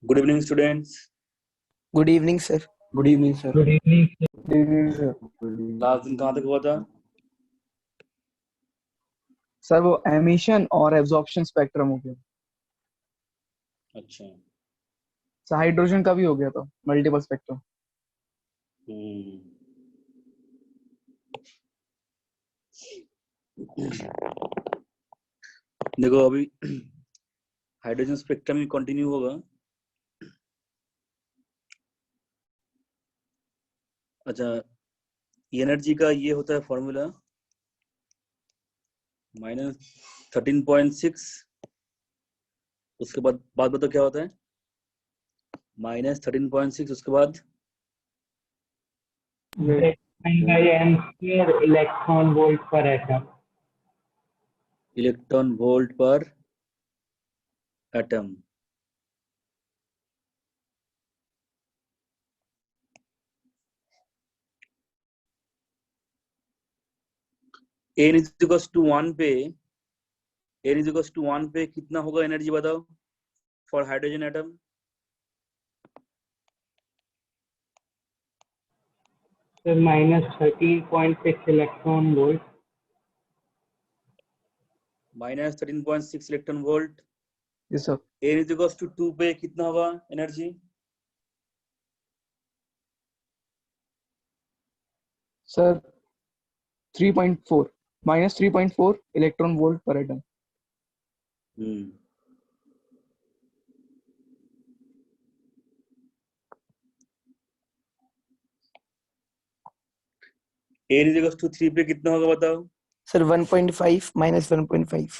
Good evening, students. Good evening, sir. Good evening, sir. Good evening. Good evening, sir. Last दिन कहाँ तक हुआ था? सर वो एमिशन और एब्जॉर्प्शन स्पेक्ट्रम हो गया। अच्छा। सर हाइड्रोजन का भी हो गया था, मल्टीपल स्पेक्ट्रम। देखो अभी हाइड्रोजन स्पेक्ट्रम ही कंटिन्यू होगा। अच्छा, एनर्जी का ये होता है फॉर्मूला -13.6। उसके बाद बताओ क्या होता है? -13.6 उसके बाद इलेक्ट्रॉन वोल्ट पर एटम। इलेक्ट्रॉन वोल्ट पर atom. n is equals to 1 पे कितना होगा एनर्जी बताओ for hydrogen atom? -13.6 electron volt. -13.6 electron volt. Yes sir. n is equals to 2 पे कितना होगा एनर्जी? सर 3.4 -3.4 इलेक्ट्रॉन वोल्ट पर atom. n is equals to 3 पे कितना होगा बताओ? Sir, 1.5 minus 1.5.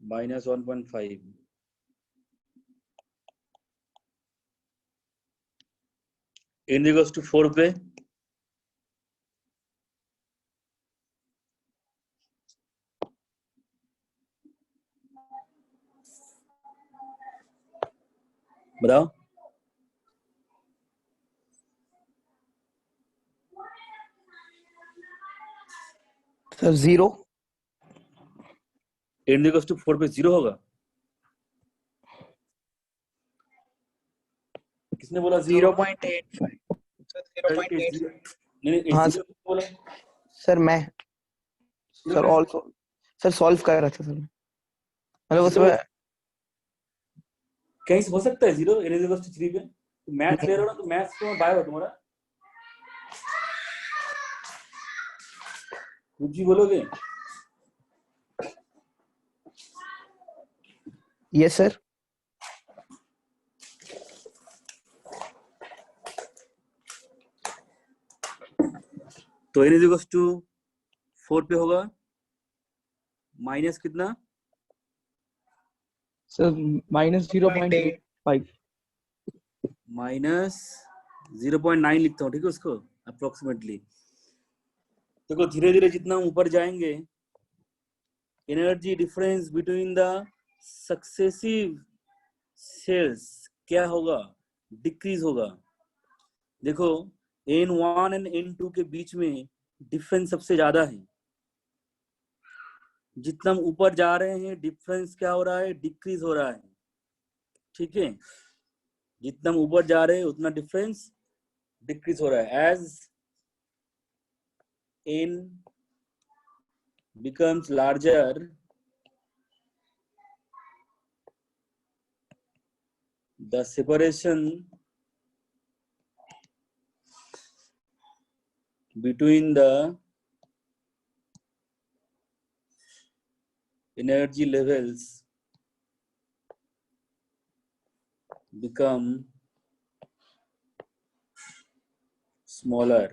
-1.5। n is equals to 4 पे बताओ। Sir, 0. n is equals to 4 पे 0 होगा? किसने बोला 0.85. नहीं हाँ, 0 बोला? सर मैं सर ऑल्सो सर सॉल्व कर रहा था सर। मतलब उसमें कहीं से हो सकता है 0 n is equals to 3 पे? मैथ्स ले रहे हो ना, तो मैथ्स तो बायो तुम्हारा कुछ भी बोलोगे। Yes sir. तो n is equals to 4 पे होगा माइनस कितना? सर -0.85। -0.9 लिखता हूँ, ठीक है उसको अप्रोक्सीमेटली। देखो धीरे धीरे जितना ऊपर जाएंगे energy difference between the successive shells क्या होगा? डिक्रीज होगा। देखो n1 एंड n2 के बीच में डिफरेंस सबसे ज्यादा है। जितना हम ऊपर जा रहे हैं डिफरेंस क्या हो रहा है? डिक्रीज हो रहा है। ठीक है, जितना हम ऊपर जा रहे हैं उतना डिफरेंस डिक्रीज हो रहा है। As n becomes larger, the separation between the energy levels become smaller।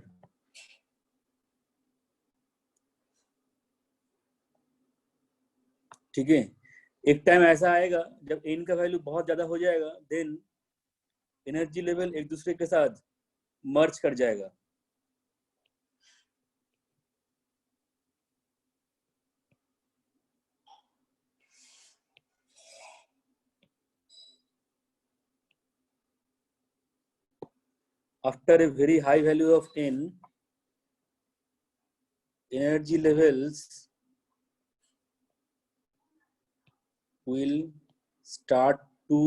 ठीक है, एक टाइम ऐसा आएगा जब n का वैल्यू बहुत ज्यादा हो जाएगा, देन एनर्जी लेवल एक दूसरे के साथ मर्ज कर जाएगा। After a very high value of n, energy levels will start to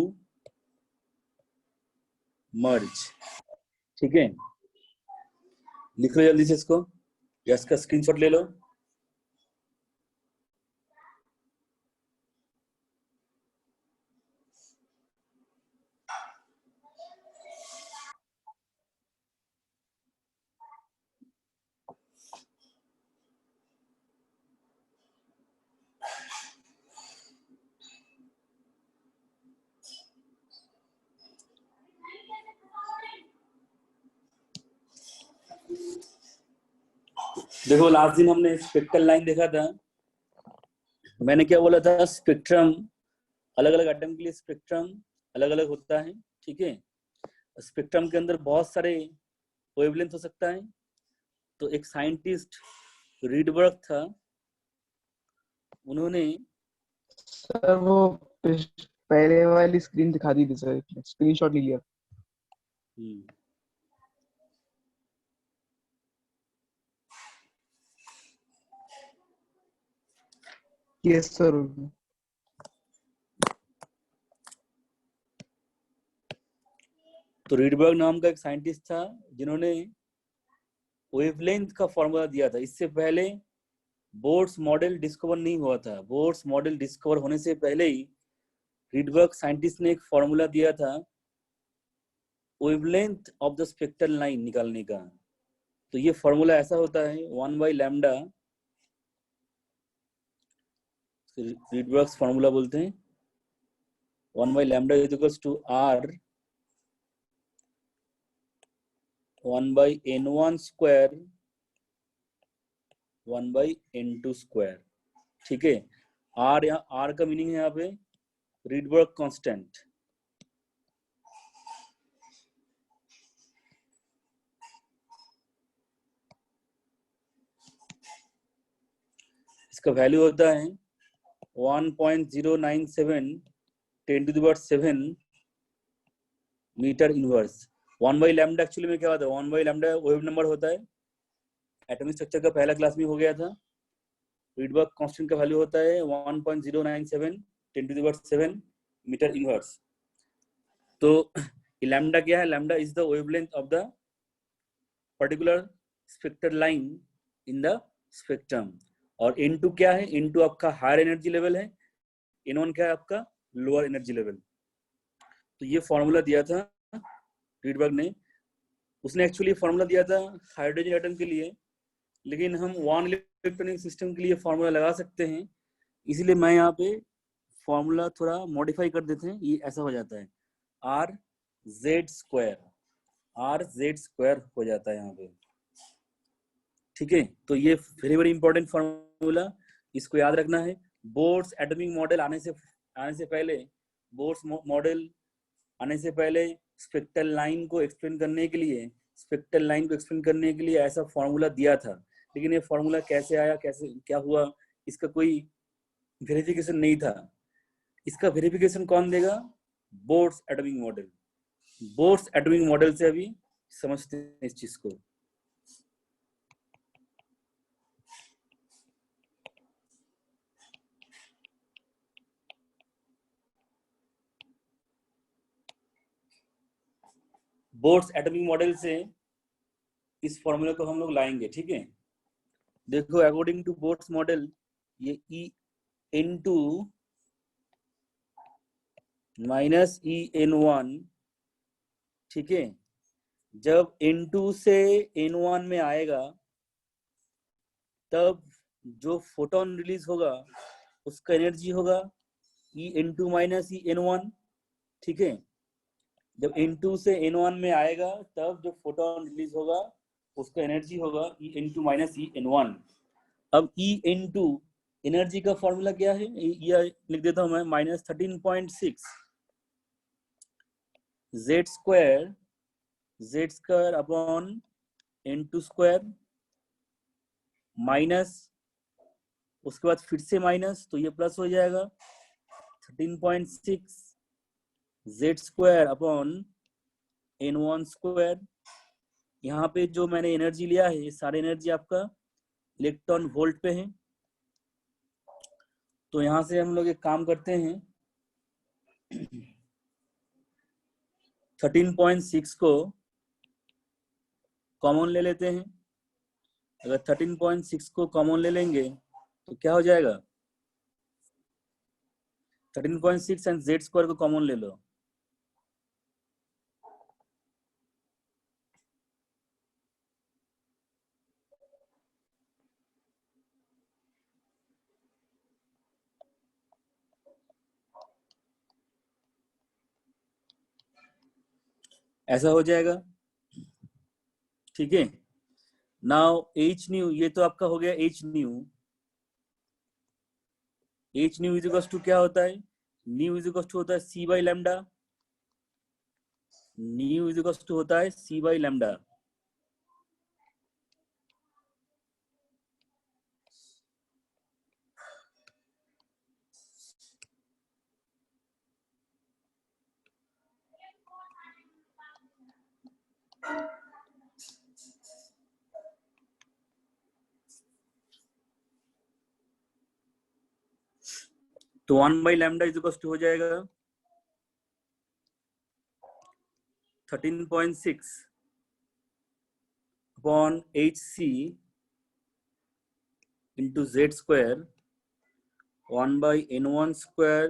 merge. ठीक है, लिख लो जल्दी से इसको या इसका स्क्रीनशॉट ले लो। देखो लास्ट दिन हमने स्पेक्ट्रल लाइन देखा था। मैंने क्या बोला था, स्पेक्ट्रम अलग अलग एटम के लिए स्पेक्ट्रम अलग अलग होता है। ठीक है, स्पेक्ट्रम के अंदर बहुत सारे वेवलेंथ हो सकता है। तो एक साइंटिस्ट रीडबर्ग था, उन्होंने सर वो पहले वाली स्क्रीन दिखा दी थी सर, स्क्रीनशॉट ले लिया। Yes sir. तो रीडबर्ग नाम का एक साइंटिस्ट था जिन्होंने वेवलेंथ का फॉर्मूला दिया था। इससे पहले बोर्ड्स मॉडल डिस्कवर नहीं हुआ था। बोर्ड्स मॉडल डिस्कवर होने से पहले ही रीडबर्ग साइंटिस्ट ने एक फॉर्मूला दिया था wavelength of the spectral line निकालने का। तो ये फॉर्मूला ऐसा होता है 1/λ, रीडबर्ग्स फॉर्मूला बोलते हैं 1/λ equals to r 1/n1 square 1/n2 square. ठीक है, r का मीनिंग है यहाँ पे रीडबर्ग कांस्टेंट। इसका वैल्यू होता है 1.097 10⁷ मीटर इनवर्स। 1/λ एक्चुअली में क्या होता है, 1/λ वेव नंबर होता है। एटॉमिक स्ट्रक्चर का पहला क्लास में हो गया था। रीडबर्ग कांस्टेंट का वैल्यू होता है 1.097 10⁷ मीटर इनवर्स। तो लैम्डा क्या है, lambda is the wavelength of the particular spectral line in the spectrum. और N2 क्या है, N2 आपका हायर एनर्जी लेवल है, N1 क्या है आपका लोअर एनर्जी लेवल। तो ये फॉर्मूला दिया था रीडबर्ग ने। उसने एक्चुअली फॉर्मूला दिया था हाइड्रोजन एटम के लिए, लेकिन हम वन इलेक्ट्रॉनिक सिस्टम के लिए फॉर्मूला लगा सकते हैं। इसीलिए मैं यहाँ पे फॉर्मूला थोड़ा मॉडिफाई कर देते हैं। ये ऐसा हो जाता है R/Z² हो जाता है यहाँ पे। ठीक है, तो ये वेरी वेरी इंपॉर्टेंट फॉर्मूला, इसको याद रखना है। बोर्ड्स एटॉमिक मॉडल आने से पहले, बोर्ड्स मॉडल आने से पहले स्पेक्ट्रल लाइन को एक्सप्लेन करने के लिए ऐसा फॉर्मूला दिया था। लेकिन ये फॉर्मूला कैसे आया, कैसे क्या हुआ, इसका कोई वेरिफिकेशन नहीं था। इसका वेरिफिकेशन कौन देगा, boards atomic model. Boards atomic model से अभी समझते हैं इस चीज को। बोर्ड्स एटॉमिक मॉडल से इस फॉर्मूले को हम लोग लाएंगे। ठीक है, देखो अकॉर्डिंग टू बोर्ड्स मॉडल ये En2 माइनस En1, ठीक है, जब N2 से N1 में आएगा तब जो फोटोन रिलीज होगा उसका एनर्जी होगा En2 माइनस En1। ठीक है, जब N2 से N1 में आएगा तब जो फोटोन रिलीज होगा उसका एनर्जी होगा En2 माइनस En1। अब En2 एनर्जी का फॉर्मूला क्या है, ये लिख देता हूं मैं, -13.6 Z² upon N2 square minus, उसके बाद फिर से माइनस, तो ये प्लस हो जाएगा 13.6 Z² अपॉन N1 स्क्वायर। यहाँ पे जो मैंने एनर्जी लिया है ये सारी एनर्जी आपका इलेक्ट्रॉन वोल्ट पे है। तो यहाँ से हम लोग एक काम करते हैं, 13.6 को कॉमन ले लेते हैं। अगर 13.6 को कॉमन ले लेंगे तो क्या हो जाएगा? 13.6 एंड z स्क्वायर को कॉमन ले लो। ऐसा हो जाएगा, ठीक है। नाउ h न्यू, ये तो आपका हो गया h nu. h nu is equal to क्या होता है? न्यू इज इक्वल टू होता है c by lambda. Nu is equal to होता है c बाई लैम्डा। तो 1 by lambda is equal to हो जाएगा 13.6 upon hc into z square 1 by n1 square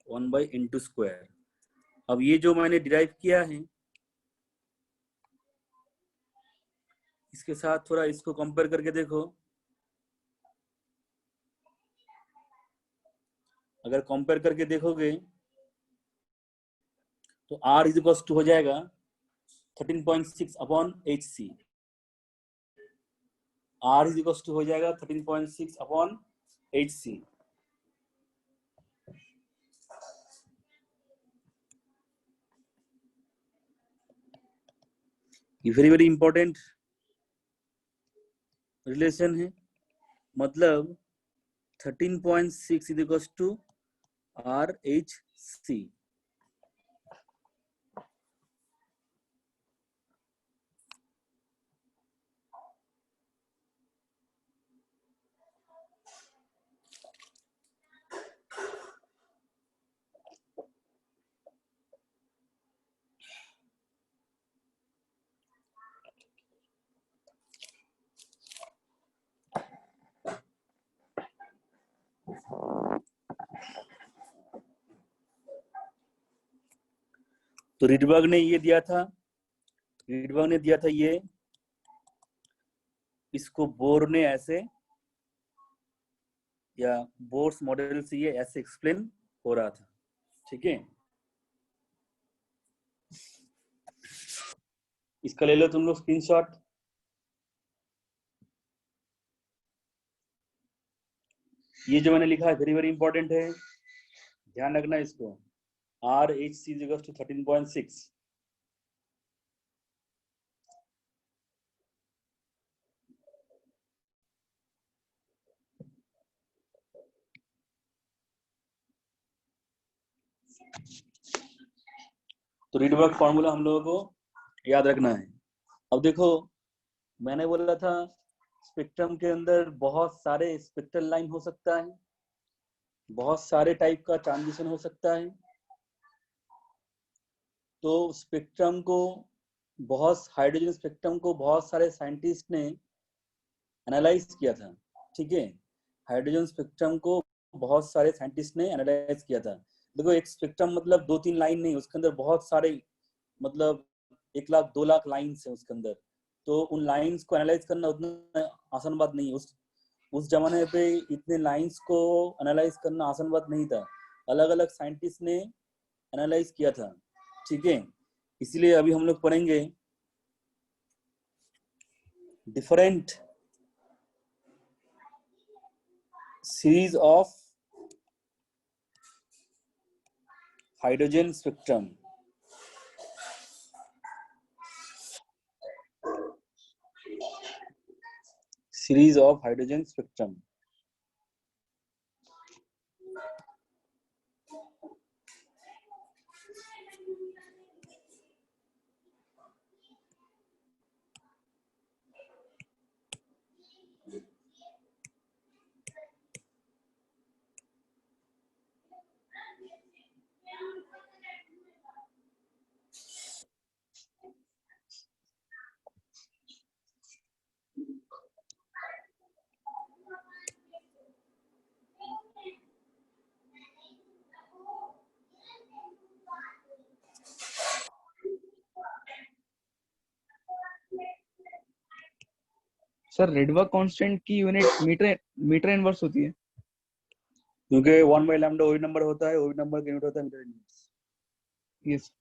1 by n2 square. अब ये जो मैंने डिराइव किया है इसके साथ थोड़ा इसको कंपेयर करके देखो। अगर कंपेयर करके देखोगे तो r इज इक्वल टू हो जाएगा 13.6 upon hc। r is equal to हो जाएगा 13.6 अपॉन hc। ये वेरी वेरी इंपॉर्टेंट रिलेशन है। मतलब 13.6 इज इक्वल टू RH/C। तो रीडबर्ग ने ये दिया था, रीडबर्ग ने दिया था ये, इसको बोर ने ऐसे, या बोर्स मॉडल से ये ऐसे एक्सप्लेन हो रहा था, ठीक है। इसका ले लो तुम लोग स्क्रीनशॉट। ये जो मैंने लिखा है वेरी वेरी इंपॉर्टेंट है, ध्यान रखना इसको। RH/C is equal to 13.6। तो रीडबर्ग फॉर्मूला हम लोगों को याद रखना है। अब देखो मैंने बोला था स्पेक्ट्रम के अंदर बहुत सारे स्पेक्ट्रल लाइन हो सकता है, बहुत सारे टाइप का ट्रांजिशन हो सकता है। तो स्पेक्ट्रम को बहुत, हाइड्रोजन स्पेक्ट्रम को बहुत सारे साइंटिस्ट ने एनालाइज किया था, ठीक है। हाइड्रोजन स्पेक्ट्रम को बहुत सारे साइंटिस्ट ने एनालाइज किया था। देखो एक स्पेक्ट्रम मतलब 2-3 लाइन नहीं, उसके अंदर बहुत सारे, मतलब 1 लाख 2 लाख लाइन्स है उसके अंदर। तो उन लाइन्स को एनालाइज करना उतना आसान बात नहीं है। उस जमाने पे इतने लाइन्स को एनालाइज करना आसान बात नहीं था। अलग अलग साइंटिस्ट ने एनालाइज किया था, ठीक है। इसलिए अभी हम लोग पढ़ेंगे different series of hydrogen spectrum. Series of hydrogen spectrum. Sir Rydberg constant की यूनिट मीटर इनवर्स होती है। क्योंकि 1/λ वही नंबर होता है, वही नंबर का यूनिट होता है मीटर इनवर्स। यस।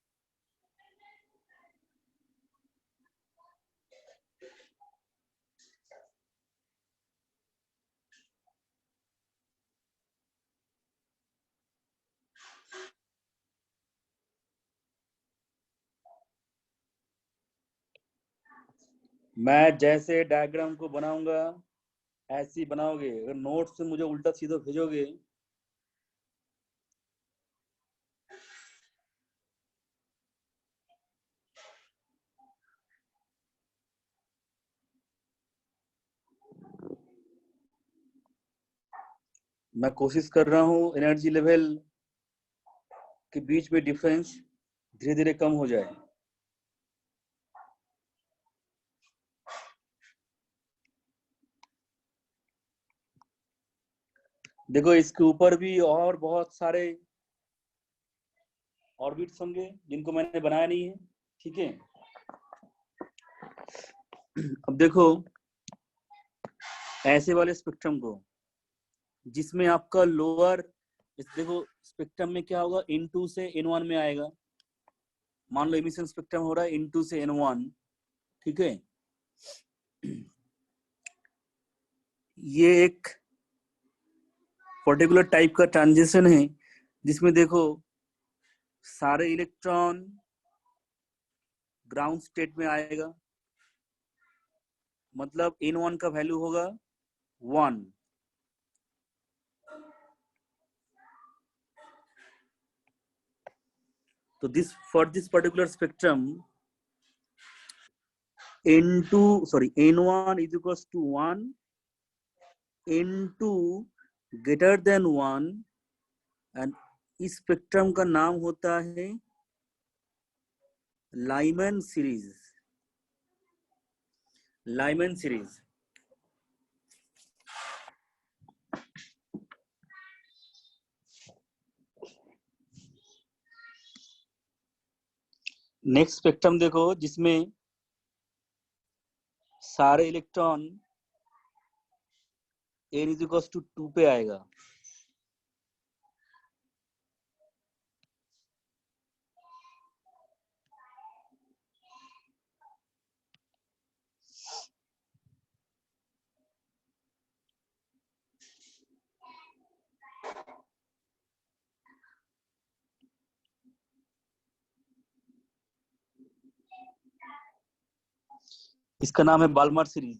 मैं जैसे डायग्राम को बनाऊंगा ऐसे ही बनाओगे। अगर नोट्स से मुझे उल्टा सीधा भेजोगे मैं कोशिश कर रहा हूँ एनर्जी लेवल के बीच में डिफरेंस धीरे धीरे कम हो जाए। देखो इसके ऊपर भी और बहुत सारे ऑर्बिट्स होंगे जिनको मैंने बनाया नहीं है, ठीक है। अब देखो ऐसे वाले स्पेक्ट्रम को जिसमें आपका लोअर, देखो स्पेक्ट्रम में क्या होगा, N2 से N1 में आएगा। मान लो एमिशन स्पेक्ट्रम हो रहा है N2 से N1, ठीक है। ये एक पर्टिकुलर टाइप का ट्रांजिशन है जिसमें देखो सारे इलेक्ट्रॉन ग्राउंड स्टेट में आएगा, मतलब N1 का वैल्यू होगा 1। तो this for this particular spectrum N1 is equals to 1, N2 greater than 1 and इस स्पेक्ट्रम का नाम होता है Lyman series. Lyman series next spectrum देखो जिसमें सारे electron n is equal to 2 पे आएगा। इसका नाम है बाल्मर सीरीज।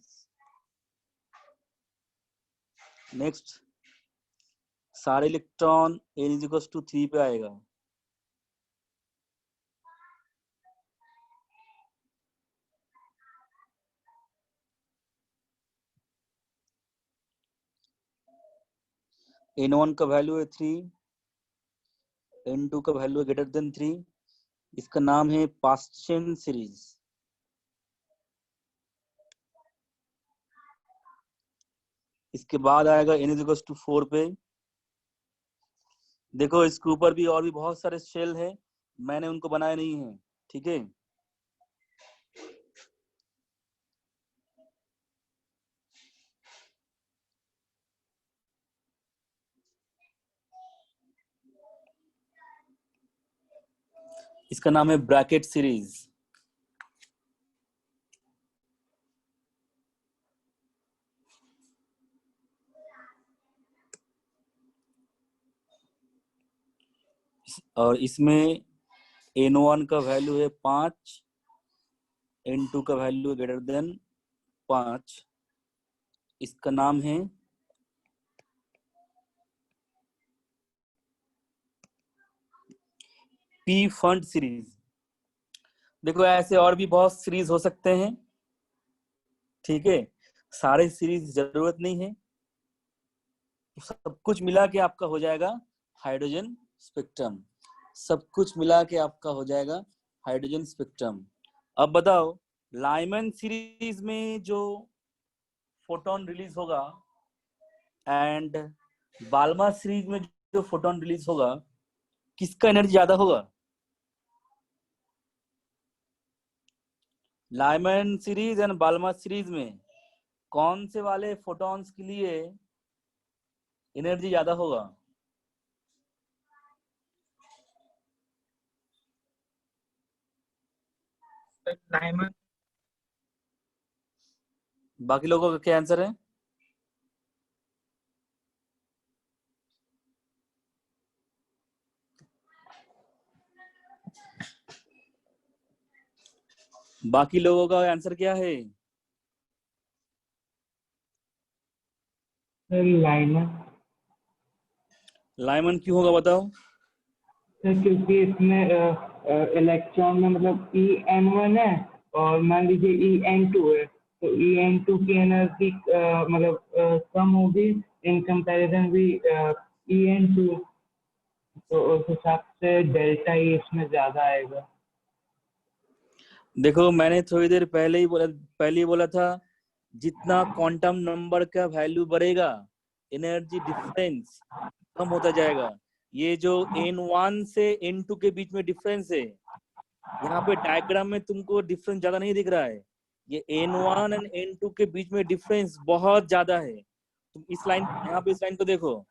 नेक्स्ट सारे electron n is equal to 3 पे आएगा। N1 का वैल्यू है 3, N2 का वैल्यू है ग्रेटर देन 3। इसका नाम है पास्चेन सीरीज। इसके बाद आएगा n इज इक्वल टू 4 पे। देखो इसके ऊपर भी और भी बहुत सारे शेल है, मैंने उनको बनाए नहीं है, ठीक है। इसका नाम है ब्रैकेट सीरीज। और इसमें N1 का वैल्यू है 5, N2 का वैल्यू ग्रेटर देन 5। इसका नाम है पी फंड सीरीज। देखो ऐसे और भी बहुत सीरीज हो सकते हैं, ठीक है। सारे सीरीज जरूरत नहीं है, सब कुछ मिला के आपका हो जाएगा हाइड्रोजन स्पेक्ट्रम। सब कुछ मिला के आपका हो जाएगा हाइड्रोजन स्पेक्ट्रम। अब बताओ लाइमन सीरीज में जो फोटोन रिलीज होगा एंड बाल्मर सीरीज में जो फोटोन रिलीज होगा, किसका एनर्जी ज्यादा होगा? Lyman series and Balmer series में कौन से वाले फोटॉन्स के लिए एनर्जी ज्यादा होगा? लाइमन। बाकी लोगों का क्या आंसर है? बाकी लोगों का आंसर क्या है? Sir Lyman. लाइमन क्यों होगा बताओ? सर क्योंकि इसमें इलेक्ट्रॉन में मतलब En1 है और मान लीजिए En2 है, तो En2 की एनर्जी मतलब कम होगी इन कंपैरिजन भी En2, तो उस हिसाब से डेल्टा ई इसमें ज्यादा आएगा। देखो मैंने थोड़ी देर पहले ही बोला था, जितना क्वांटम नंबर का वैल्यू बढ़ेगा एनर्जी डिफरेंस कम होता जाएगा। ये जो N1 से N2 के बीच में डिफरेंस है, यहाँ पे डायग्राम में तुमको डिफरेंस ज्यादा नहीं दिख रहा है। ये N1 एंड N2 के बीच में डिफरेंस बहुत ज्यादा है। तुम इस लाइन, यहाँ पे इस लाइन को देखो,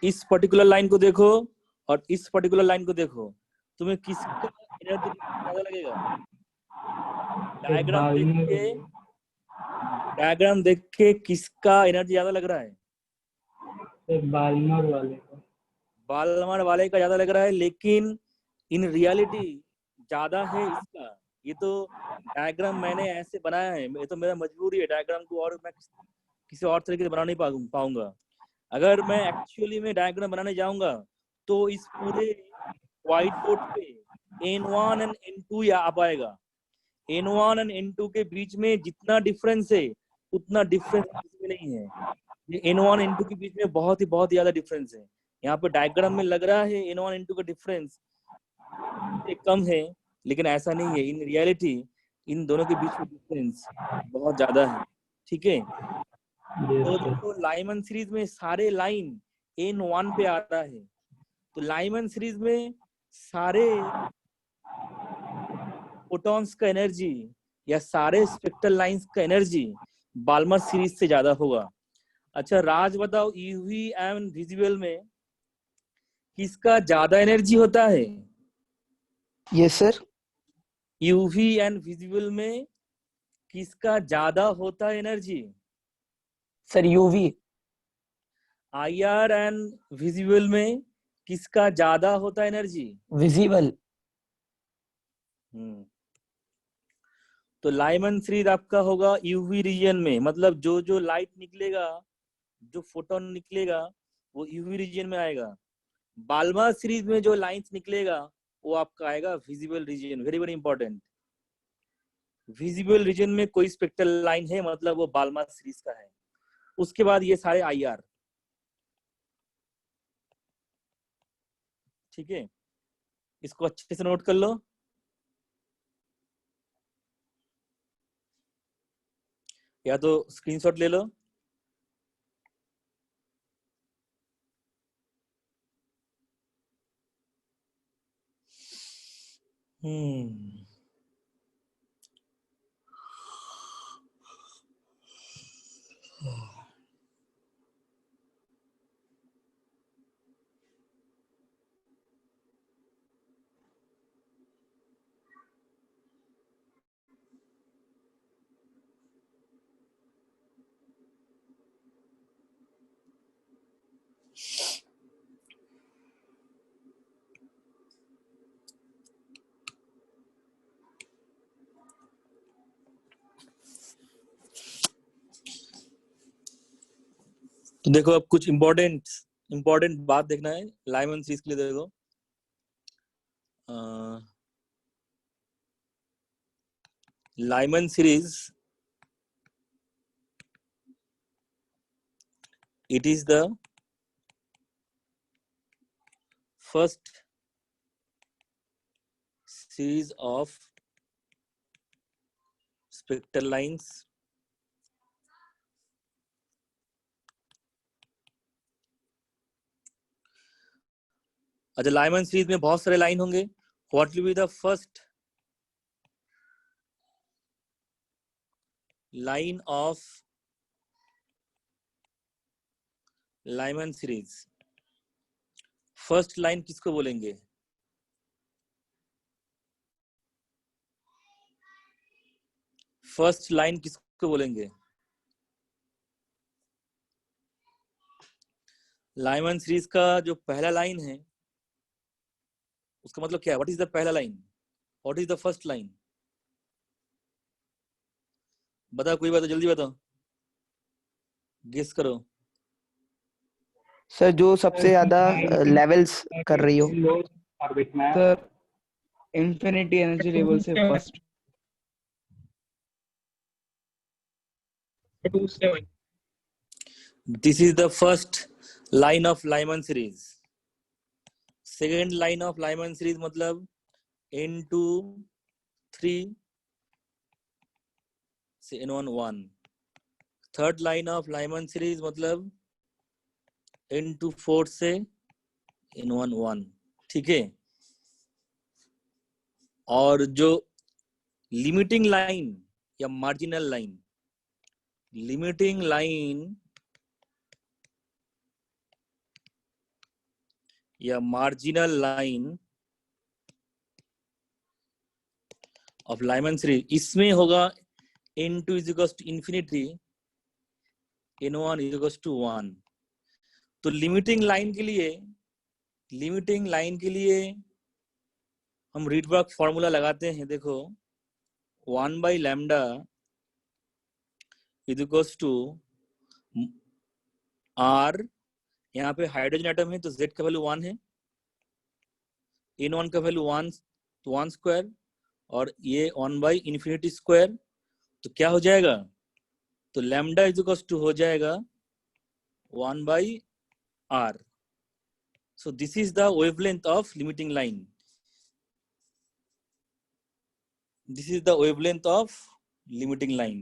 इस पर्टिकुलर लाइन को देखो और इस पर्टिकुलर लाइन को देखो, तुम्हें किसका एनर्जी ज्यादा लगेगा? डायग्राम देख के किसका एनर्जी ज्यादा लग रहा है? बाल्मर वाले का। बाल्मर वाले का ज्यादा लग रहा है, लेकिन इन रियलिटी ज्यादा है इसका। ये तो डायग्राम मैंने ऐसे बनाया है, ये तो मेरा मजबूरी है डायग्राम को, और मैं किसी और तरीके से बना नहीं पाऊंगा। अगर मैं एक्चुअली में डायग्राम बनाने जाऊंगा तो इस पूरे व्हाइट बोर्ड पे N1 एंड N2 आ पाएगा। N1 एंड N2 के बीच में जितना डिफरेंस है उतना डिफरेंस इसमें नहीं है। ये N1 N2 के बीच में बहुत ही ज्यादा डिफरेंस है। यहाँ पे डायग्राम में लग रहा है N1 N2 का डिफरेंस कम है, लेकिन ऐसा नहीं है। इन रियलिटी इन दोनों के बीच में डिफरेंस बहुत ज्यादा है। ठीक है, तो देखो लाइमन सीरीज में सारे लाइन N1 पे आ रहा है, तो लाइमन सीरीज में सारे फोटॉन्स का एनर्जी या सारे स्पेक्ट्रल लाइंस का एनर्जी बाल्मर सीरीज से ज्यादा होगा। अच्छा राज बताओ, यूवी एंड विजिबल में किसका ज्यादा एनर्जी होता है? Yes sir. UV and visible में किसका ज्यादा होता है energy? Sir UV. IR and visible में किसका ज्यादा होता है एनर्जी? विजिबल। तो लाइमन सीरीज आपका होगा यूवी रीजन में, मतलब जो जो लाइट निकलेगा, जो फोटोन निकलेगा वो यूवी रीजन में आएगा। बाल्मर सीरीज में जो लाइंस निकलेगा वो आपका आएगा visible region. Very very important, visible region में कोई स्पेक्ट्रल लाइन है मतलब वो बाल्मर सीरीज का है। उसके बाद ये सारे आईआर। ठीक है, इसको अच्छे से नोट कर लो। या तो स्क्रीनशॉट ले लो। हम्म तो देखो अब कुछ इम्पोर्टेंट बात देखना है लाइमन सीरीज के लिए। देखो Lyman series, it is the first series of spectral lines अच्छा, लाइमन सीरीज में बहुत सारे लाइन होंगे what will be the first line of Lyman series? First line किसको बोलेंगे? फर्स्ट लाइन किसको बोलेंगे? लाइमन सीरीज का जो पहला लाइन है उसका मतलब क्या है? व्हाट इज द पहला line? What is the first line? बताओ, कोई बताओ, जल्दी बताओ, गेस करो। सर जो सबसे ज्यादा लेवल्स कर रही हो। ऑर्बिट में सर इंफिनिटी एनर्जी लेवल से first. 27. This is the first line of Lyman series. Second line of Lyman series मतलब N2 3 से N1 1। Third line of Lyman series मतलब N2 4 से N1 1। ठीक है। और जो लिमिटिंग लाइन या मार्जिनल लाइन, लिमिटिंग लाइन या marginal line of Lyman series, इसमें होगा N2 is equal to infinity, N1 is equal to 1। तो लिमिटिंग लाइन के लिए हम रीडबर्ग फॉर्मूला लगाते हैं। देखो 1 by lambda is equal to R, यहाँ पे हाइड्रोजन एटम है तो Z का वैल्यू 1 है, N1 का वैल्यू 1 स्क्वायर, और ये 1 बाई इंफिनिटी स्क्वायर। तो क्या हो जाएगा? तो लैम्डा इज इक्वल टू हो जाएगा 1 by R। So this is the wavelength of limiting line. This is the wavelength of limiting line.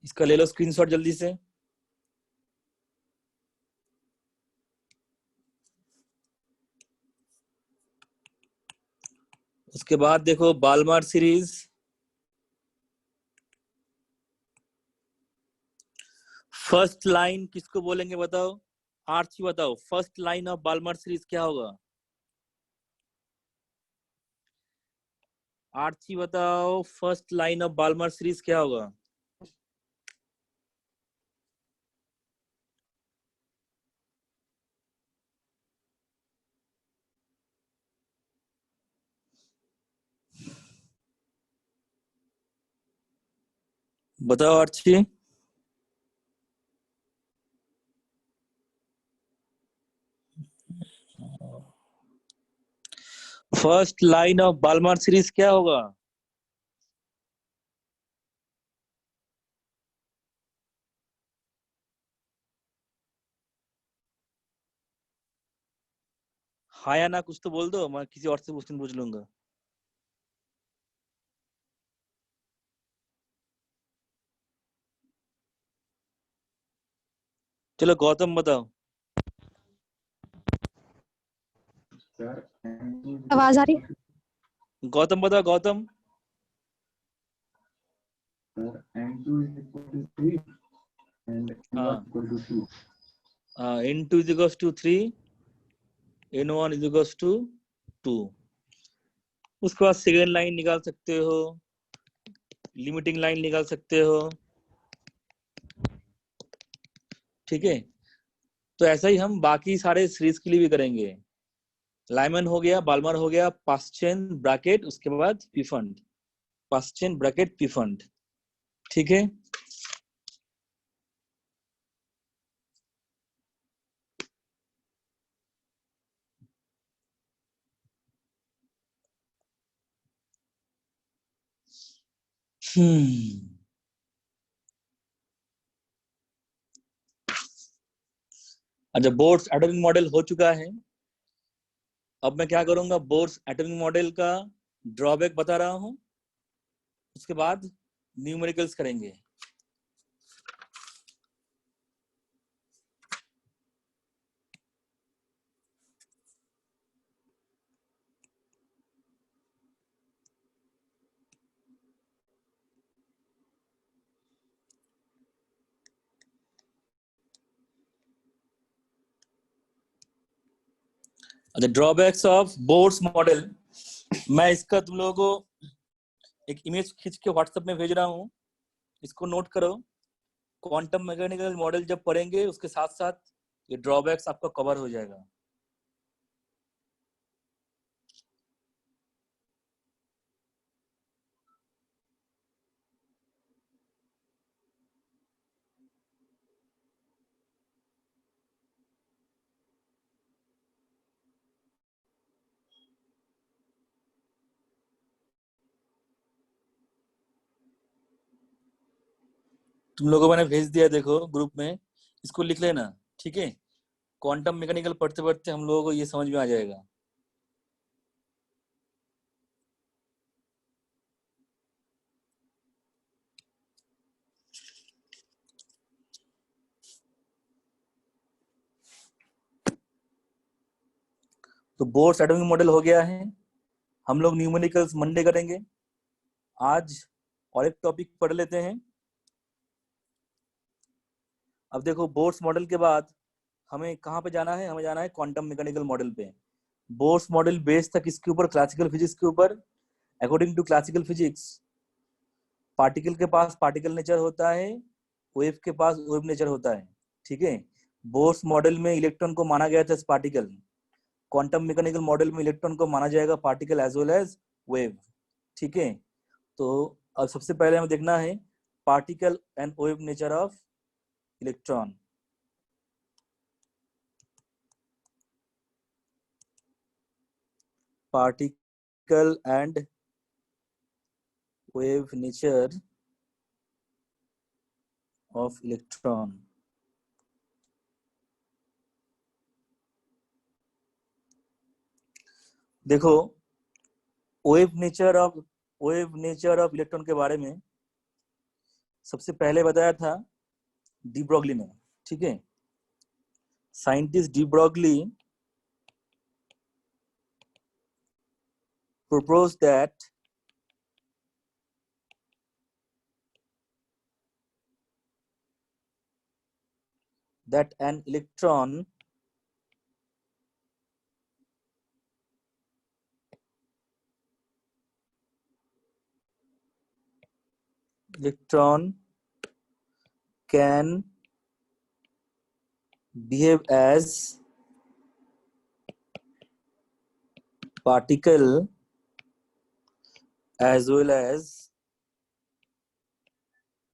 इसका ले लो स्क्रीनशॉट जल्दी से। उसके बाद देखो बाल्मर सीरीज। फर्स्ट लाइन किसको बोलेंगे बताओ? आर्ची बताओ, first line of Balmer series क्या होगा? आर्ची बताओ, first line of Balmer series क्या होगा? बताओ Archi. First line of Balmer series क्या होगा? हाँ या ना कुछ तो बोल दो, मैं किसी और से क्वेश्चन पूछ लूंगा। चलो गौतम बताओ। आवाज आ रही है? गौतम बताओ, Gautam. N2 is equal to 3 and N1 equal to 2. N2 is equals to 3, N1 is equals to 2। उसके बाद सेकेंड लाइन निकाल सकते हो, लिमिटिंग लाइन निकाल सकते हो। ठीक है। तो ऐसा ही हम बाकी सारे सीरीज के लिए भी करेंगे। लाइमन हो गया, बाल्मर हो गया, पास्चेन ब्रैकेट, उसके बाद पीफंड, पास्चेन ब्रैकेट पीफंड। ठीक है। अच्छा, बोर्ड्स एटॉमिक मॉडल हो चुका है। अब मैं क्या करूंगा, बोर्ड्स एटॉमिक मॉडल का ड्रॉबैक बता रहा हूं, उसके बाद न्यूमेरिकल्स करेंगे। The drawbacks of Bohr's model. मैं इसका तुम लोगों को एक इमेज खींच के व्हाट्सएप में भेज रहा हूँ, इसको नोट करो। क्वांटम मैकेनिकल मॉडल जब पढ़ेंगे उसके साथ साथ ये ड्रॉबैक्स आपका कवर हो जाएगा। तुम लोगों को मैंने भेज दिया, देखो ग्रुप में, इसको लिख लेना, ठीक है। क्वांटम मैकेनिकल पढ़ते पढ़ते हम लोगों को ये समझ में आ जाएगा। तो बोर्स एटॉमिक मॉडल हो गया है। हम लोग न्यूमेरिकल्स मंडे करेंगे। आज और एक टॉपिक पढ़ लेते हैं। अब देखो, बोर्स मॉडल के बाद हमें कहाँ पे जाना है? हमें जाना है क्वांटम मैकेनिकल मॉडल पे। बोर्स मॉडल बेस्ड था किसके ऊपर? क्लासिकल फिजिक्स के ऊपर। According to classical physics, particle के पास पार्टिकल नेचर होता है, वेव के पास वेव नेचर होता है, ठीक है। बोर्स मॉडल में इलेक्ट्रॉन को माना गया था पार्टिकल। क्वांटम मैकेनिकल मॉडल में इलेक्ट्रॉन को माना जाएगा particle as well as wave, ठीक है। तो अब सबसे पहले हमें देखना है particle and wave nature of electron. particle and wave nature of electron। देखो, वेव नेचर ऑफ इलेक्ट्रॉन के बारे में सबसे पहले बताया था डी ब्रॉगली ने, ठीक है। Scientist de Broglie proposed that an electron can behave as particle as well as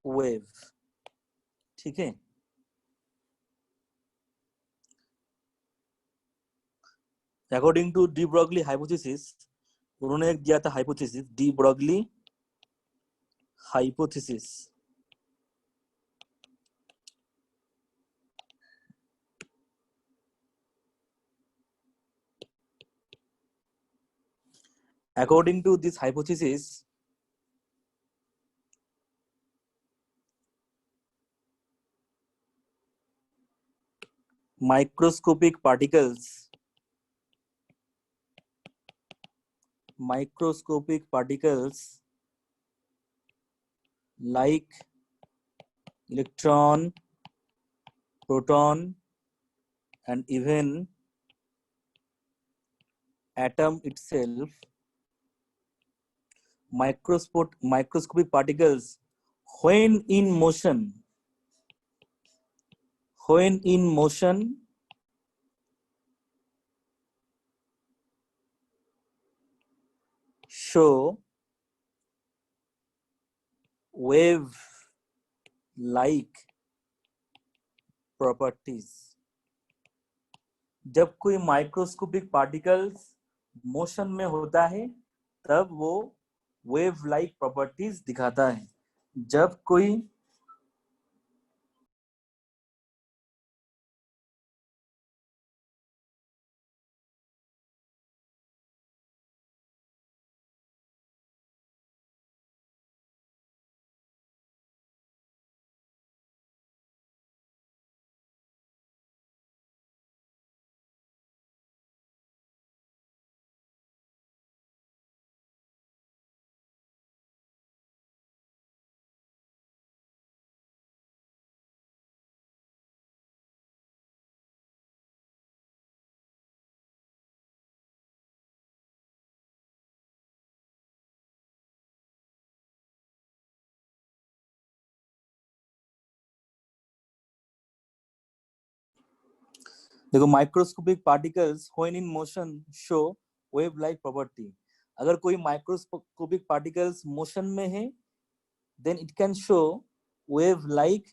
wave, ठीक है। According to de Broglie hypothesis, उन्होंने एक दिया था hypothesis, de Broglie hypothesis. According to this hypothesis, microscopic particles like electron, proton, and even atom itself, microscopic particles when in motion show wave like properties। जब कोई microscopic particles motion में होता है तब वो वेव लाइक प्रॉपर्टीज दिखाता है। जब कोई देखो microscopic particles when in motion show wave like property. अगर कोई माइक्रोस्कोपिक पार्टिकल्स मोशन में है then it can show wave like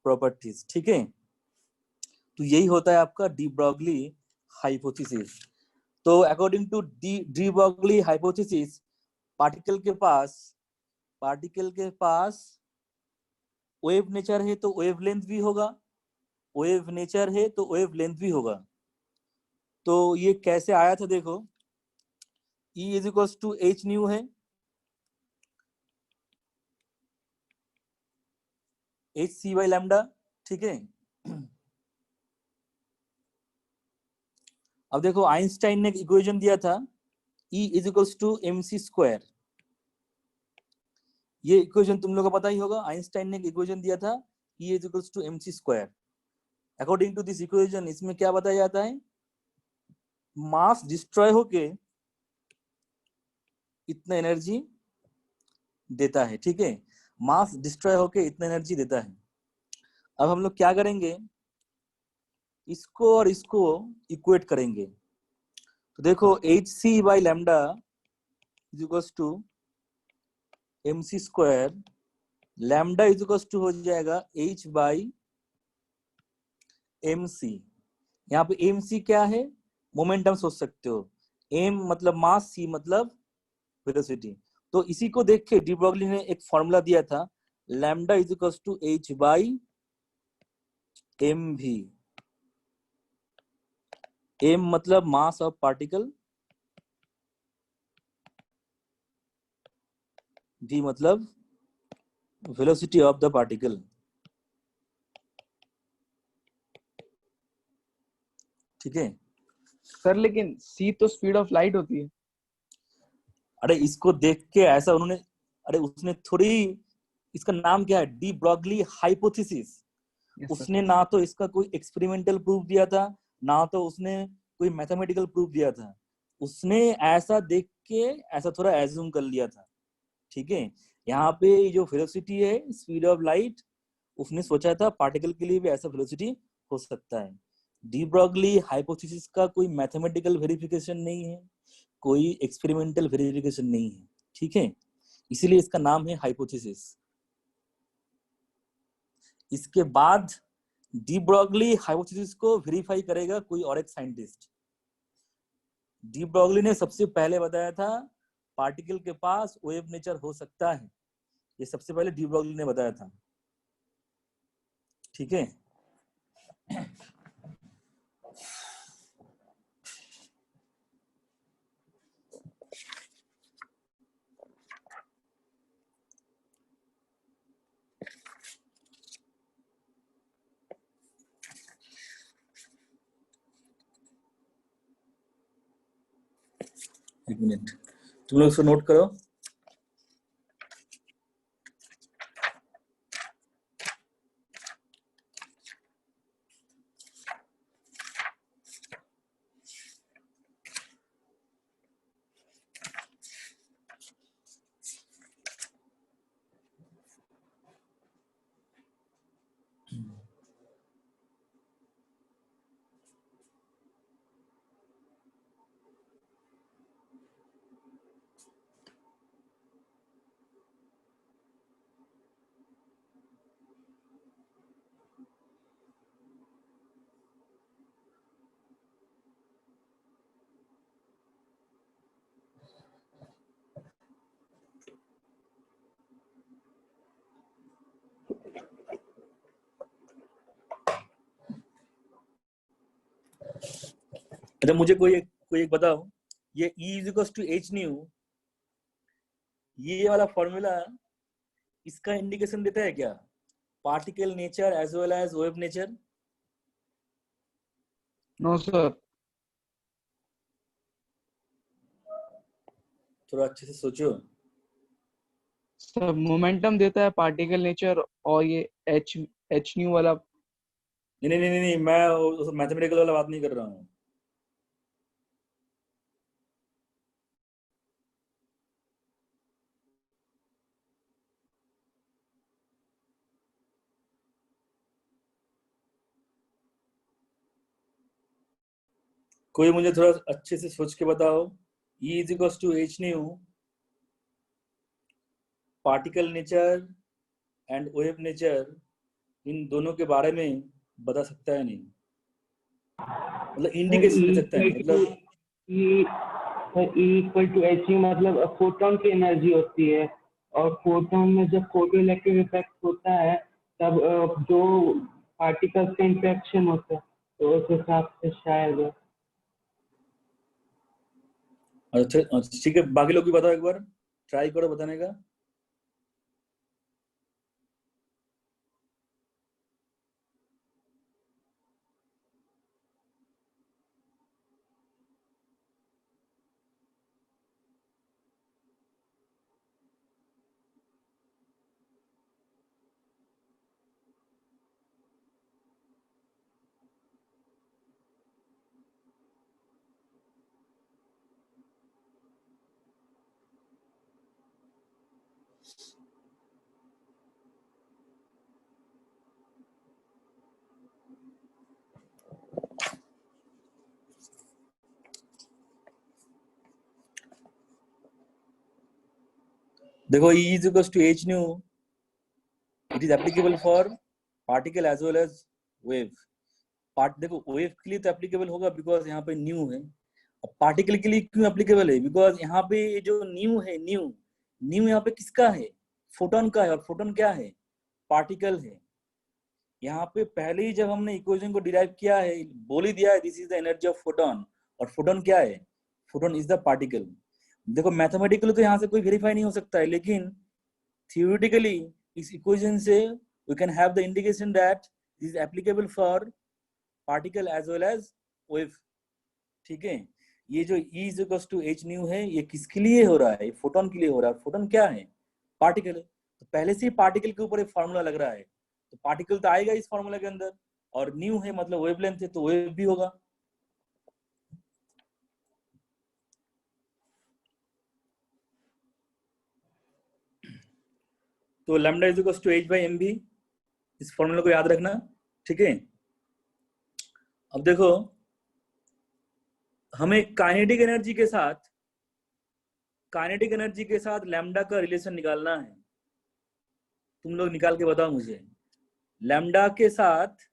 properties. ठीक है, तो यही होता है आपका डी ब्रॉगली हाइपोथेसिस। तो according to de Broglie hypothesis particle के पास वेव नेचर है तो वेव लेंथ भी होगा, वेव नेचर है तो वेव लेंथ भी होगा। तो ये कैसे आया था देखो, E is equals to H nu है, एच सी बाई लैम्डा। ठीक है, अब देखो आइंस्टाइन ने इक्वेशन दिया था E is equals to M C square. ये इक्वेशन तुम लोगों को पता ही होगा, आइंस्टाइन ने इक्वेशन दिया था E is equals to M C square. According to this equation इसमें क्या बताया जाता है, मास डिस्ट्रॉय होके इतना एनर्जी देता है। ठीक है, मास डिस्ट्रॉय होके इतना एनर्जी देता है। अब हम लोग क्या करेंगे, इसको और इसको इक्वेट करेंगे। तो देखो H C by lambda is equals to M C square, lambda is equals to हो जाएगा एच बाई एम सी। यहाँ पे एम सी क्या है, मोमेंटम सोच सकते हो, एम मतलब मास, सी मतलब वेलोसिटी। तो इसी को देख के डी ब्रॉगली ने एक फॉर्मूला दिया था, lambda is equals to H by M V. M मतलब मास ऑफ पार्टिकल, भी मतलब वेलोसिटी ऑफ द पार्टिकल। ठीक है, सर लेकिन सी तो स्पीड ऑफ लाइट होती है। अरे इसको देख के ऐसा उन्होंने, अरे उसने थोड़ी, इसका नाम क्या है, D Broglie hypothesis. Yes sir. उसने ना तो इसका कोई एक्सपेरिमेंटल प्रूफ दिया था, ना तो उसने कोई मैथमेटिकल प्रूफ दिया था, उसने ऐसा देख के ऐसा थोड़ा एज्यूम कर लिया था। ठीक है, यहाँ पे जो वेलोसिटी है स्पीड ऑफ लाइट, उसने सोचा था पार्टिकल के लिए भी ऐसा वेलोसिटी हो सकता है। डी ब्रॉगली हाइपोथेसिस का कोई मैथमेटिकल वेरिफिकेशन नहीं है, कोई एक्सपेरिमेंटल वेरिफिकेशन नहीं है। ठीक है, इसीलिए इसका नाम है हाइपोथेसिस। इसके बाद डी ब्रॉगली हाइपोथेसिस को वेरीफाई करेगा कोई और एक साइंटिस्ट। डी ब्रॉगली ने सबसे पहले बताया था पार्टिकल के पास वेव नेचर हो सकता है, ये सबसे पहले डी ब्रॉगली ने बताया था। ठीक है, एक मिनट तुम लोग इसको नोट करो। अच्छा मुझे कोई एक बताओ, ये E is equal to H nu, ये वाला फॉर्मूला इसका इंडिकेशन देता है क्या, particle nature as well as wave nature? No sir. थोड़ा अच्छे से सोचो। सर मोमेंटम देता है पार्टिकल नेचर, और ये एच एच न्यू वाला। नहीं नहीं नहीं नहीं, मैं मैथमेटिकल वाला बात नहीं कर रहा हूँ। कोई मुझे थोड़ा अच्छे से सोच के बताओ, E is equal to H nu, particle nature and wave nature, इन दोनों के बारे में बता सकता है नहीं, मतलब इंडिकेशन दे सकता है नहीं, मतलब E इक्वल टू एच मतलब फोटोन की एनर्जी होती है, और फोटोन में जब फोटो इलेक्ट्रिक इफेक्ट होता है तब जो पार्टिकल्स का इंटरेक्शन होता है, तो उस हिसाब से शायद। अच्छा ठीक है, बाकी लोग भी बताओ, एक बार ट्राई करो बताने का। देखो, E is equals to h nu, it is applicable for particle as well as wave। Part देखो, वेव के लिए तो एप्लीकेबल होगा बिकॉज यहाँ पे न्यू है, और पार्टिकल के लिए क्यों एप्लीकेबल है, बिकॉज यहाँ पे जो न्यू है, न्यू यहाँ पे किसका है, फोटोन का है, और फोटोन क्या है, पार्टिकल है। यहाँ पे पहले ही जब हमने इक्वेशन को डिराइव किया है, बोल ही दिया है this is the energy of photon, और फोटोन क्या है, फोटोन इज द पार्टिकल। देखो मैथमेटिकली तो यहाँ से कोई वेरीफाई नहीं हो सकता है, लेकिन थियोरेटिकली इस इक्वेशन से we can have the indication that this is applicable for particle as well as wave. ठीक है, ये जो E is equal to H nu है, ये किसके लिए हो रहा है, ये फोटोन के लिए हो रहा है। फोटोन क्या है, पार्टिकल है, तो पहले से ही पार्टिकल के ऊपर एक फार्मूला लग रहा है, तो पार्टिकल तो आएगा इस फार्मूला के अंदर, और न्यू है मतलब वेवलेंथ है, तो वेव भी होगा। तो lambda is equal to h by M V, इस फॉर्मूला को याद रखना। ठीक है, अब देखो हमें काइनेटिक एनर्जी के साथ लैम्डा का रिलेशन निकालना है। तुम लोग निकाल के बताओ मुझे, लैम्डा के साथ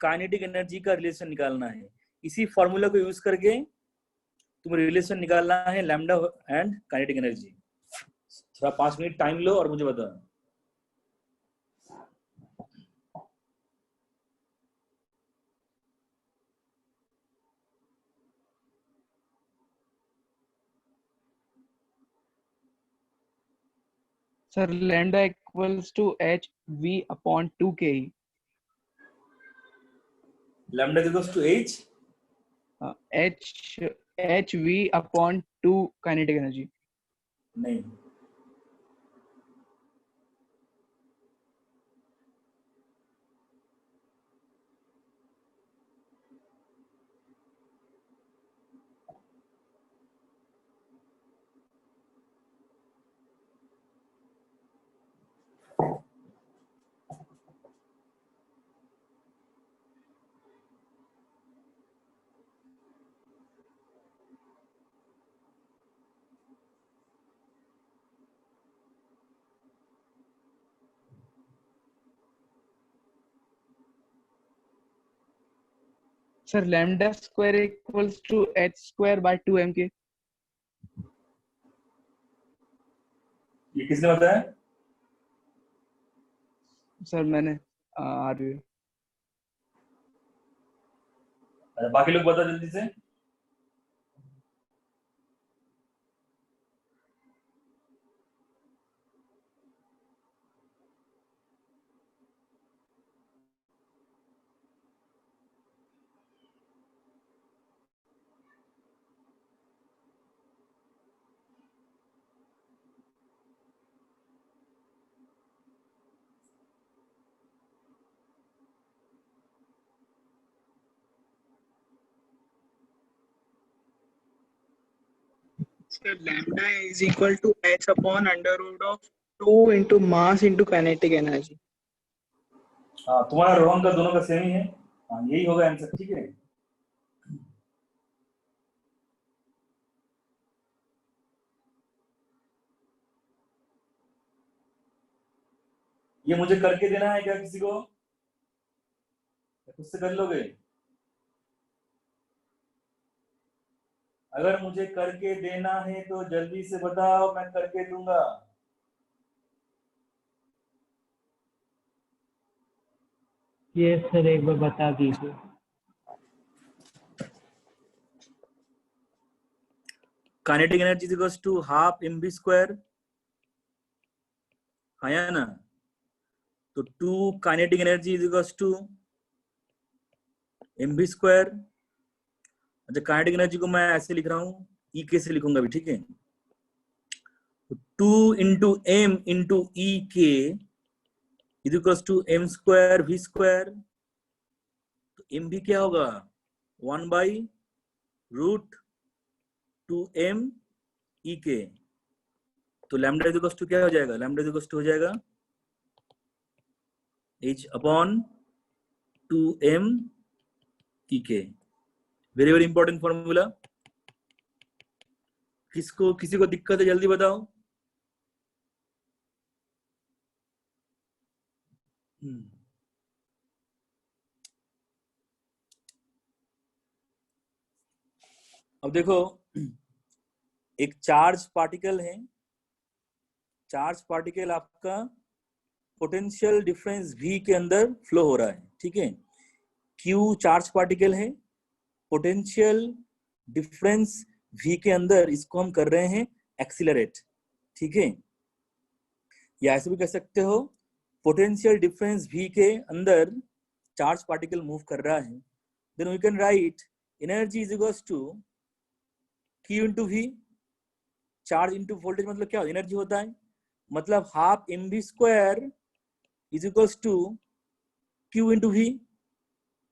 काइनेटिक एनर्जी का रिलेशन निकालना है। इसी फॉर्मूला को यूज करके तुम रिलेशन निकालना है लैम्डा एंड काइनेटिक एनर्जी। थोड़ा 5 मिनट टाइम लो और मुझे बताओ। Sir lambda equals to H V upon 2 K. Lambda equals to h H V upon 2 kinetic energy. नहीं, sir lambda square equals to H square by 2 M K. ये किसने बताया? Sir मैंने आ रही है। अच्छा, बाकी लोग बताओ जल्दी से। So lambda is equal to h upon under root of 2 into mass into kinetic energy. हाँ, तुम्हारा रोहन का दोनों का सेम ही है। हाँ, यही होगा आंसर। ठीक है, ये मुझे करके देना है क्या किसी को? खुद से कर लोगे? अगर मुझे करके देना है तो जल्दी से बताओ, मैं करके दूंगा। ये सर एक बार बता दीजिए। Kinetic energy equals to half mv square, हाँ या ना? तो 2 kinetic energy equals to mv square. अच्छा, काइनेटिक एनर्जी को मैं ऐसे लिख रहा हूँ, ई के से लिखूंगा भी, ठीक है? 2 into M into E K equals to M square V square. तो एम भी क्या होगा? 1 बाई रूट 2m ई के। तो लैम्डा इक्वल्स टू क्या हो जाएगा? लैम्डा इक्वल्स टू हो जाएगा h अपॉन 2m ई के। Very very important formula. किसी को दिक्कत है जल्दी बताओ। अब देखो, एक चार्ज पार्टिकल है, चार्ज पार्टिकल आपका पोटेंशियल डिफरेंस v के अंदर फ्लो हो रहा है, ठीक है? q चार्ज पार्टिकल है, पोटेंशियल डिफरेंस v के अंदर इसको हम कर रहे हैं एक्सीलरेट, ठीक है? या ऐसे भी कह सकते हो, पोटेंशियल डिफरेंस v के अंदर चार्ज पार्टिकल मूव कर रहा है। Then we can write energy is equals to q into V. Charge into voltage मतलब क्या एनर्जी होता है, मतलब half mv square is equals to q into V,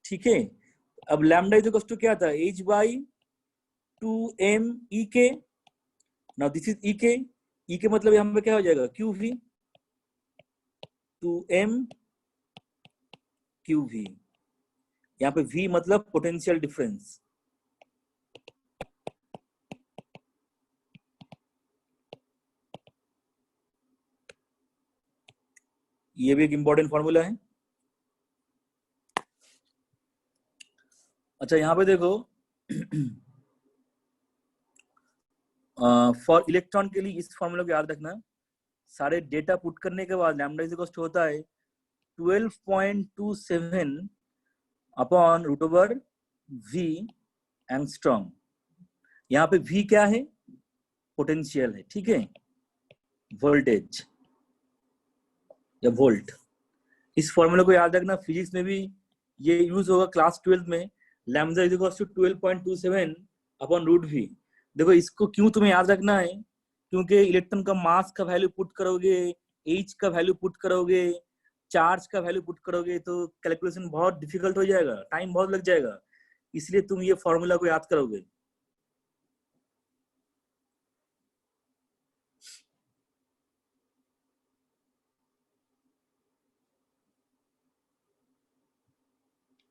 ठीक है? अब लैम्डा इज इक्वल्स टू क्या था? h बाई 2m ई के। नाउ दिस इज ई के मतलब यहाँ पे क्या हो जाएगा? Q V, 2m Q V. यहाँ पे v मतलब पोटेंशियल डिफरेंस। ये भी एक इंपॉर्टेंट फॉर्मूला है। अच्छा, यहाँ पे देखो, फॉर इलेक्ट्रॉन के लिए इस फॉर्मूला को याद रखना। सारे डेटा पुट करने के बाद लैम्डा इज इक्वल टू होता है 12.27 upon root over V angstrom. यहाँ पे v क्या है? पोटेंशियल है, ठीक है? वोल्टेज या वोल्ट। इस फॉर्मूला को याद रखना, फिजिक्स में भी ये यूज होगा क्लास 12 में। Lambda is equal to 12.27 upon root V. देखो, इसको क्यों तुम्हें याद रखना है? क्योंकि इलेक्ट्रॉन का मास का वैल्यू पुट करोगे, एच का वैल्यू पुट करोगे, चार्ज का वैल्यू पुट करोगे, तो कैलकुलेशन बहुत डिफिकल्ट हो जाएगा, टाइम बहुत लग जाएगा। इसलिए तुम ये फॉर्मूला को याद करोगे।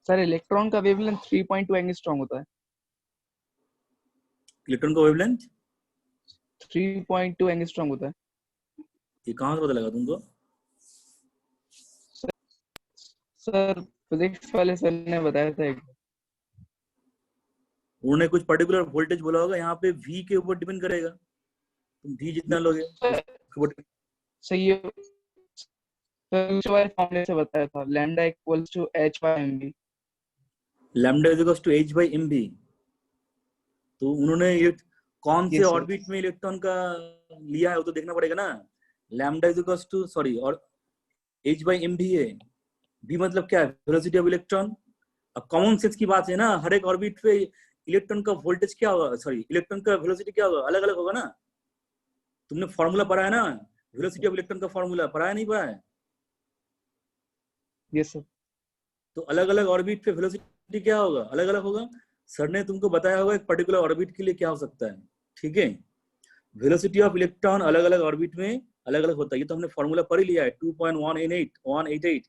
सर इलेक्ट्रॉन का वेवलेंथ 3.2 एंगस्ट्रॉम होता है। इलेक्ट्रॉन का वेवलेंथ 3.2 एंगस्ट्रॉम होता है। ये कहाँ से पता लगा तुमको? सर फिजिक्स वाले सर ने बताया था एक। उन्होंने कुछ पर्टिकुलर वोल्टेज बोला होगा, यहाँ पे v के ऊपर डिपेंड करेगा, तुम v जितना लोगे। सही है सर, वाले फॉर्मूले से बताया था, lambda equals to h by mv। Lambda is equal to h by mv। तो उन्होंने ये कौन से Yes, sir. ऑर्बिट में इलेक्ट्रॉन का लिया है वो तो देखना पड़ेगा ना। Lambda is equal to sorry और h बाई mv है। v मतलब क्या है? Velocity of electron. अब कॉमन सेंस की बात है ना, हर एक ऑर्बिट पे इलेक्ट्रॉन का वोल्टेज क्या होगा, सॉरी इलेक्ट्रॉन का वेलोसिटी क्या होगा, अलग अलग होगा ना। तुमने फॉर्मूला पढ़ा है ना, वेलोसिटी ऑफ इलेक्ट्रॉन का फॉर्मूला पढ़ा है नहीं पढ़ा है? Yes sir. तो अलग अलग ऑर्बिट पे वेलोसिटी क्या होगा, अलग अलग होगा। सर ने तुमको बताया होगा एक पर्टिकुलर ऑर्बिट के लिए क्या हो सकता है, ठीक है? वेलोसिटी ऑफ इलेक्ट्रॉन अलग अलग ऑर्बिट में अलग अलग होता है। ये तो हमने फॉर्मूला पढ़ ही लिया है, 2.188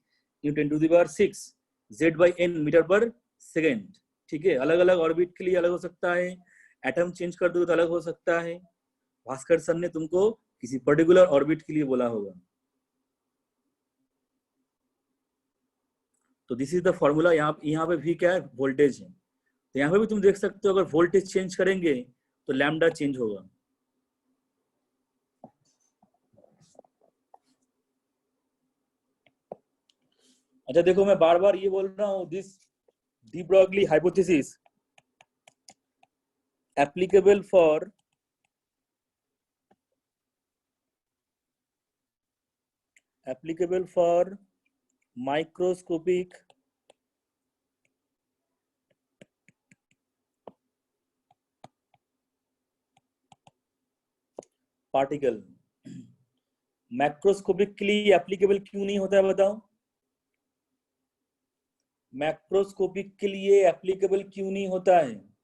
× 10⁶ Z/n मीटर पर सेकेंड, ठीक है? अलग अलग ऑर्बिट के लिए अलग हो सकता है, एटम चेंज कर दो तो अलग हो सकता है। भास्कर सर ने तुमको किसी पर्टिकुलर ऑर्बिट के लिए बोला होगा। तो दिस इज द फॉर्मूला। यहाँ पे भी क्या है, वोल्टेज है। तो यहाँ पे भी तुम देख सकते हो, अगर वोल्टेज चेंज करेंगे तो लैम्डा चेंज होगा। अच्छा देखो, मैं बार बार ये बोल रहा हूँ, this D Broglie hypothesis applicable for microscopic particle. Macroscopic के लिए एप्लीकेबल क्यों नहीं होता है बताओ? मैक्रोस्कोपिक के लिए एप्लीकेबल क्यों नहीं होता है?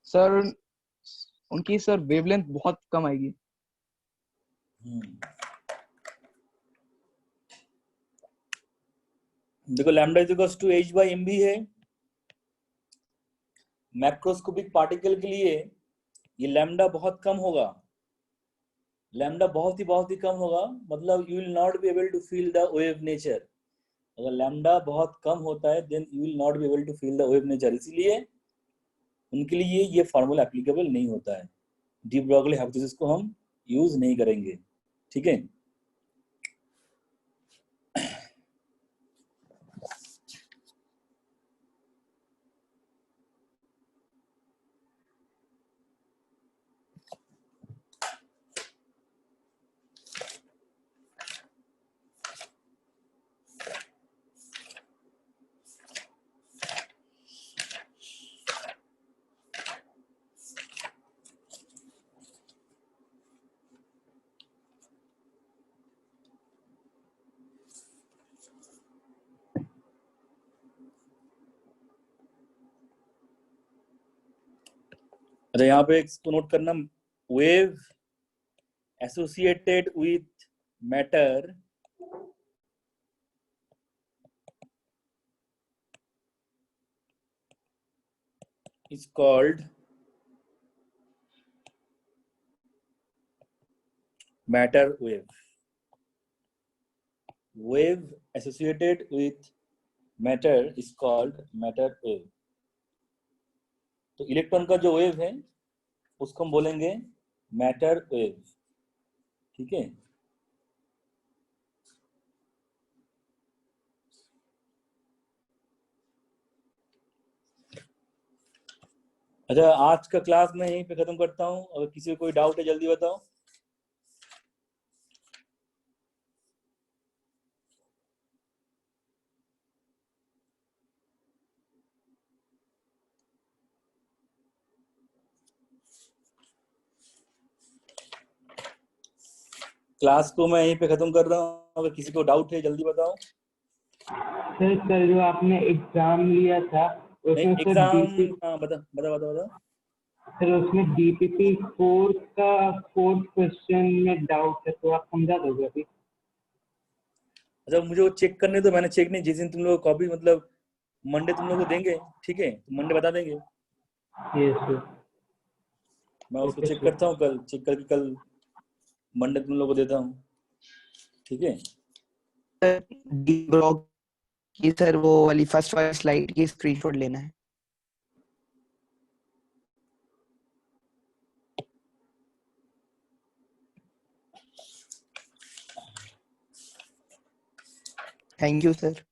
सर उनकी सर वेवलेंथ बहुत कम आएगी। देखो lambda is equals to h by mv है। मैक्रोस्कोपिक पार्टिकल के लिए ये लैम्डा बहुत कम होगा, लैम्डा बहुत ही कम होगा, मतलब you will not be able to feel the wave nature. अगर लैम्डा बहुत कम होता है then you will not be able to feel the wave nature, इसीलिए उनके लिए ये फार्मूला एप्लीकेबल नहीं होता है। डी ब्रॉगली हाइपोथेसिस को हम यूज नहीं करेंगे, ठीक है। अच्छा यहाँ पे इसको नोट करना, wave associated with matter is called matter wave. Wave associated with matter is called matter wave. तो इलेक्ट्रॉन का जो वेव है उसको हम बोलेंगे मैटर वेव, ठीक है। अच्छा आज का क्लास मैं यहीं पे खत्म करता हूँ, अगर किसी को कोई डाउट है जल्दी बताओ। क्लास को मैं यहीं पे खत्म कर रहा हूँ, अगर किसी को डाउट है जल्दी बताओ। सर कल जो आपने एग्जाम लिया था उसमें सर एग्जाम बता बता बता बता। सर उसमें डीपीपी फोर्थ क्वेश्चन में डाउट है, तो आप समझा दोगे अभी? अच्छा मुझे वो चेक करने तो, मैंने चेक नहीं, जिस दिन तुम लोग कॉपी मतलब मंडे तुम लोग को देंगे, ठीक है, तो मंडे बता देंगे। Yes sir. मैं उसको Okay, चेक sir. करता हूँ, कल चेक करके कल मंडे तुम लोग को देता हूँ, ठीक है। डी ब्लॉक की सर वो वाली फर्स्ट वाली स्लाइड की स्क्रीनशॉट लेना है। Thank you sir.